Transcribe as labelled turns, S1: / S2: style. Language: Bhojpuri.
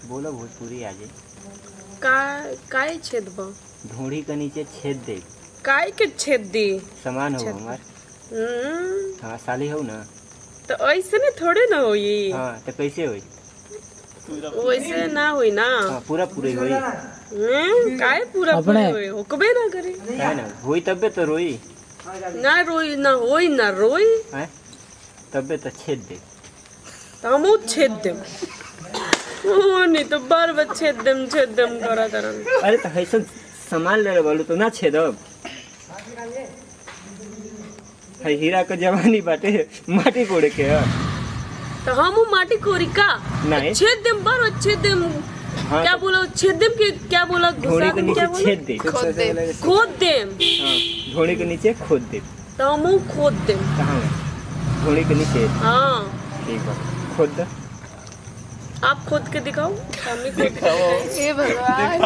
S1: बोलो भोजपुरी आजे।
S2: काय छेद बा?
S1: ढूंढी के नीचे छेद दे।
S2: काय के छेद दी?
S1: समान हो हमार। हाँ साली हो ना।
S2: तो ऐसे नहीं थोड़े ना होई।
S1: हाँ तो कैसे होई?
S2: वैसे ना हुई ना।
S1: हाँ पूरा पूरी होई।
S2: काय पूरा पूरी होई? हुक्मे ना करे।
S1: है ना होई तबे तो रोई।
S2: ना रोई ना होई ना रोई।
S1: हैं? तबे तो छेद दे।
S2: तो हम छेद देम। नहीं तो बार बार छेद देम करा तरन।
S1: अरे तो ऐसा सामान ले बोलो तो ना छेदब। है हीरा का जवानी बाटे माटी कोड़े के है।
S2: तो हम माटी कोरी का?
S1: नहीं।
S2: छेद देम बार बार छेद देम।
S1: हाँ,
S2: क्या बोला छेद देम के क्या बोला?
S1: ढोड़ी के नीचे छेद दे।
S2: खोद देम।
S1: हाँ ढोड़ी के नीचे खोद दे।
S2: तो हम खोद देम।
S1: कहाँ? ढोड़ी के नीचे।
S2: हाँ
S1: ठीक है खोद दे।
S2: आप खोद के दिखाओ।
S3: हे भगवान।